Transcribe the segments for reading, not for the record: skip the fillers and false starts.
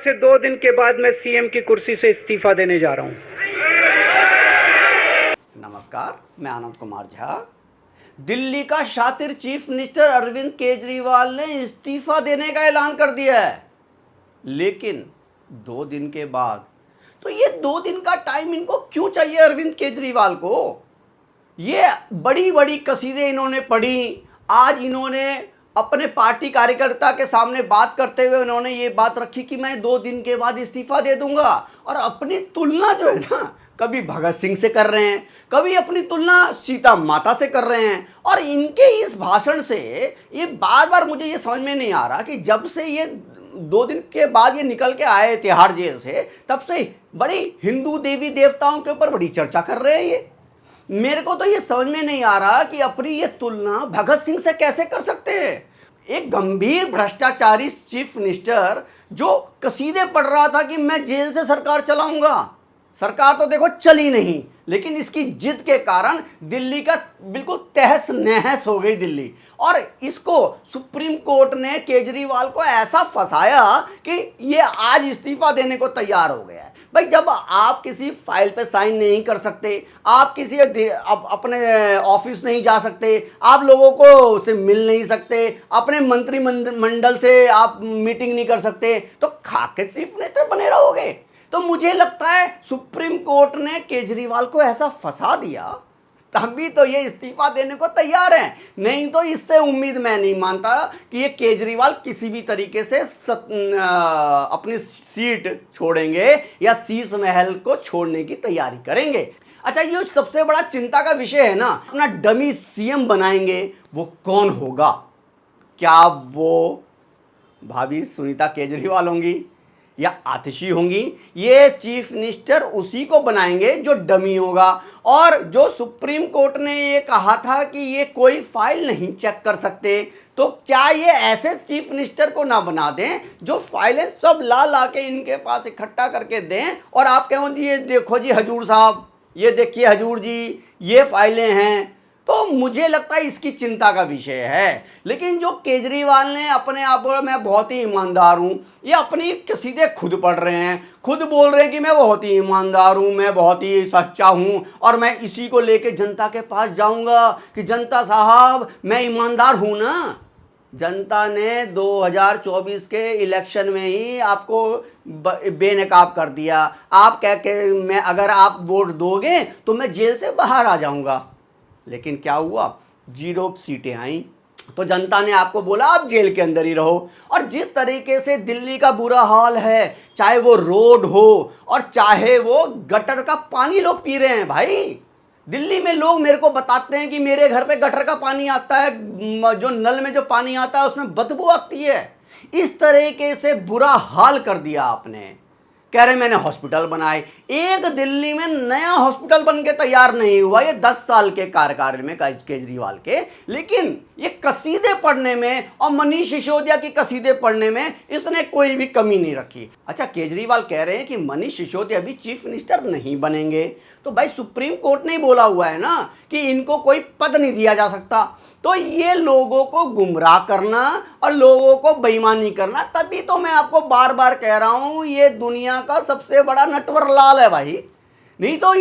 से 2 दिन के बाद मैं सीएम की कुर्सी से इस्तीफा देने जा रहा हूं। नमस्कार, मैं आनंद कुमार झा। दिल्ली का शातिर चीफ मिनिस्टर अरविंद केजरीवाल ने इस्तीफा देने का ऐलान कर दिया है, लेकिन 2 दिन के बाद। तो ये 2 दिन का टाइम इनको क्यों चाहिए अरविंद केजरीवाल को? ये बड़ी बड़ी कसीदे इन्होंने पढ़ी। आज इन्होंने अपने पार्टी कार्यकर्ता के सामने बात करते हुए उन्होंने ये बात रखी कि मैं 2 दिन के बाद इस्तीफा दे दूंगा, और अपनी तुलना जो है ना, कभी भगत सिंह से कर रहे हैं, कभी अपनी तुलना सीता माता से कर रहे हैं। और इनके इस भाषण से ये बार बार मुझे ये समझ में नहीं आ रहा कि जब से ये 2 दिन के बाद ये निकल के आए तिहाड़ जेल से, तब से बड़ी हिंदू देवी देवताओं के ऊपर बड़ी चर्चा कर रहे हैं। ये मेरे को तो ये समझ में नहीं आ रहा कि अपनी ये तुलना भगत सिंह से कैसे कर सकते हैं। एक गंभीर भ्रष्टाचारी चीफ मिनिस्टर जो कसीदे पढ़ रहा था कि मैं जेल से सरकार चलाऊंगा। सरकार तो देखो चली नहीं, लेकिन इसकी जिद के कारण दिल्ली का बिल्कुल तहस नहस हो गई दिल्ली। और इसको सुप्रीम कोर्ट ने केजरीवाल को ऐसा फंसाया कि ये आज इस्तीफा देने को तैयार हो गया है। भाई, जब आप किसी फाइल पे साइन नहीं कर सकते, आप किसी अपने ऑफिस नहीं जा सकते, आप लोगों को से मिल नहीं सकते, अपने मंत्रिमंडल से आप मीटिंग नहीं कर सकते, तो खाके चीफ मिनिस्टर बने रहोगे? तो मुझे लगता है सुप्रीम कोर्ट ने केजरीवाल को ऐसा फंसा दिया, तभी तो ये इस्तीफा देने को तैयार हैं। नहीं तो इससे उम्मीद मैं नहीं मानता कि ये केजरीवाल किसी भी तरीके से अपनी सीट छोड़ेंगे या शीश महल को छोड़ने की तैयारी करेंगे। अच्छा, ये सबसे बड़ा चिंता का विषय है ना, अपना डमी सीएम बनाएंगे, वो कौन होगा? क्या वो भाभी सुनीता केजरीवाल होंगी या आतिशी होंगी? ये चीफ मिनिस्टर उसी को बनाएंगे जो डमी होगा। और जो सुप्रीम कोर्ट ने ये कहा था कि ये कोई फाइल नहीं चेक कर सकते, तो क्या ये ऐसे चीफ मिनिस्टर को ना बना दें जो फाइलें सब ला के इनके पास इकट्ठा करके दें, और आप कहो जी ये देखो जी हजूर साहब, ये देखिए हजूर जी, ये फाइलें हैं। तो मुझे लगता है इसकी चिंता का विषय है। लेकिन जो केजरीवाल ने अपने आप बोला मैं बहुत ही ईमानदार हूँ, ये अपनी कसीदे खुद पढ़ रहे हैं, खुद बोल रहे हैं कि मैं बहुत ही ईमानदार हूँ, मैं बहुत ही सच्चा हूँ, और मैं इसी को लेके जनता के पास जाऊँगा कि जनता साहब मैं ईमानदार हूँ ना। जनता ने 2024 के इलेक्शन में ही आपको बेनकाब कर दिया। आप कह के मैं अगर आप वोट दोगे तो मैं जेल से बाहर आ जाऊँगा, लेकिन क्या हुआ? 0 सीटें आई, तो जनता ने आपको बोला आप जेल के अंदर ही रहो। और जिस तरीके से दिल्ली का बुरा हाल है, चाहे वो रोड हो और चाहे वो गटर का पानी लोग पी रहे हैं। भाई, दिल्ली में लोग मेरे को बताते हैं कि मेरे घर पे गटर का पानी आता है, जो नल में जो पानी आता है उसमें बदबू आती है। इस तरीके से बुरा हाल कर दिया आपने। कह रहे मैंने हॉस्पिटल बनाए, एक दिल्ली में नया हॉस्पिटल बन के तैयार नहीं हुआ ये 10 साल के कार्यकाल में केजरीवाल के। लेकिन ये कसीदे पढ़ने में और मनीष सिसोदिया की कसीदे पढ़ने में इसने कोई भी कमी नहीं रखी। अच्छा, केजरीवाल कह रहे हैं कि मनीष सिसोदिया भी चीफ मिनिस्टर नहीं बनेंगे, तो भाई सुप्रीम कोर्ट ने ही बोला हुआ है ना कि इनको कोई पद नहीं दिया जा सकता। तो ये लोगों को गुमराह करना और लोगों को बेईमानी करना, तभी तो मैं आपको बार बार कह रहा हूं ये दुनिया का सबसे बड़ा नटवर लाल है भाई। नहीं तो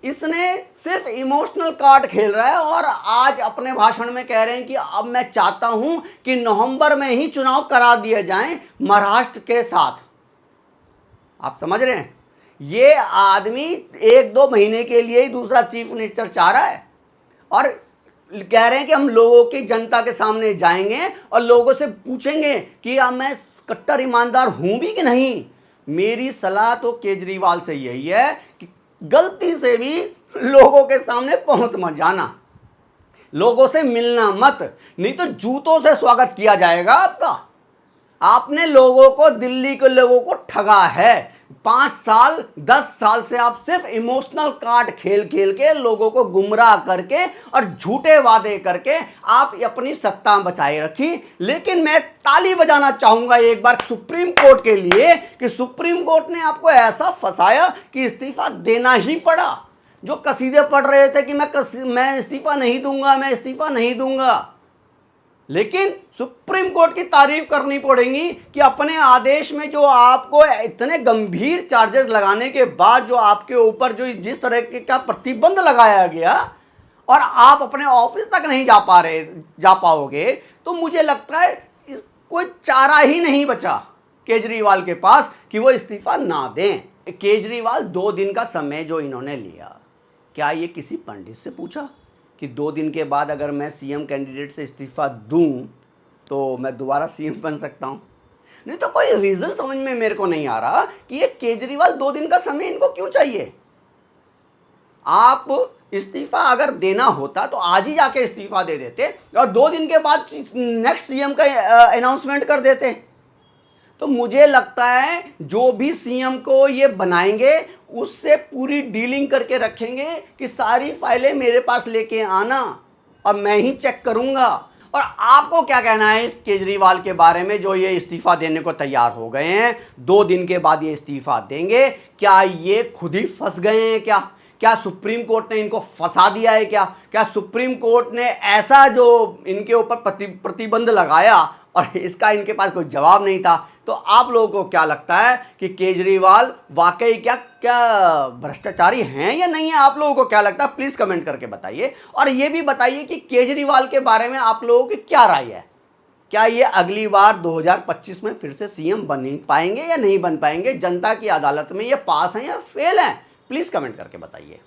इसने सिर्फ इमोशनल कार्ड खेल रहा है। और आज अपने भाषण में कह रहे हैं कि अब मैं चाहता हूं कि नवंबर में ही चुनाव करा दिए जाएं महाराष्ट्र के साथ। आप समझ रहे हैं, ये आदमी 1-2 महीने के लिए ही दूसरा चीफ मिनिस्टर चाह रहा है, और कह रहे हैं कि हम लोगों की जनता के सामने जाएंगे और लोगों से पूछेंगे कि अब मैं कट्टर ईमानदार हूं भी कि नहीं। मेरी सलाह तो केजरीवाल से यही है कि गलती से भी लोगों के सामने पहुंच मत जाना, लोगों से मिलना मत, नहीं तो जूतों से स्वागत किया जाएगा आपका। आपने लोगों को, दिल्ली के लोगों को ठगा है। 5 साल 10 साल से आप सिर्फ इमोशनल कार्ड खेल खेल के लोगों को गुमराह करके और झूठे वादे करके आप अपनी सत्ता बचाए रखी। लेकिन मैं ताली बजाना चाहूंगा एक बार सुप्रीम कोर्ट के लिए कि सुप्रीम कोर्ट ने आपको ऐसा फंसाया कि इस्तीफा देना ही पड़ा। जो कसीदे पढ़ रहे थे कि मैं इस्तीफा नहीं दूंगा, मैं इस्तीफा नहीं दूंगा, लेकिन सुप्रीम कोर्ट की तारीफ करनी पड़ेगी कि अपने आदेश में जो आपको इतने गंभीर चार्जेस लगाने के बाद जो आपके ऊपर जो जिस तरह का प्रतिबंध लगाया गया और आप अपने ऑफिस तक नहीं जा पाओगे, तो मुझे लगता है कोई चारा ही नहीं बचा केजरीवाल के पास कि वो इस्तीफा ना दें। केजरीवाल 2 दिन का समय जो इन्होंने लिया, क्या ये किसी पंडित से पूछा कि 2 दिन के बाद अगर मैं सीएम कैंडिडेट से इस्तीफा दूं तो मैं दोबारा सीएम बन सकता हूं? नहीं तो कोई रीजन समझ में मेरे को नहीं आ रहा कि ये केजरीवाल 2 दिन का समय इनको क्यों चाहिए। आप इस्तीफा अगर देना होता तो आज ही जाके इस्तीफा दे देते और 2 दिन के बाद नेक्स्ट सीएम का अनाउंसमेंट कर देते। तो मुझे लगता है जो भी सीएम को ये बनाएंगे उससे पूरी डीलिंग करके रखेंगे कि सारी फाइलें मेरे पास लेके आना और मैं ही चेक करूंगा। और आपको क्या कहना है इस केजरीवाल के बारे में जो ये इस्तीफा देने को तैयार हो गए हैं? 2 दिन के बाद ये इस्तीफा देंगे। क्या ये खुद ही फंस गए हैं? क्या सुप्रीम कोर्ट ने इनको फंसा दिया है? क्या सुप्रीम कोर्ट ने ऐसा जो इनके ऊपर प्रतिबंध लगाया और इसका इनके पास कोई जवाब नहीं था? तो आप लोगों को क्या लगता है कि केजरीवाल वाकई क्या भ्रष्टाचारी हैं या नहीं है? आप लोगों को क्या लगता है? प्लीज कमेंट करके बताइए। और ये भी बताइए कि केजरीवाल के बारे में आप लोगों की क्या राय है। क्या ये अगली बार 2025 में फिर से सीएम बन पाएंगे या नहीं बन पाएंगे? जनता की अदालत में ये पास हैं या फेल हैं? प्लीज कमेंट करके बताइए।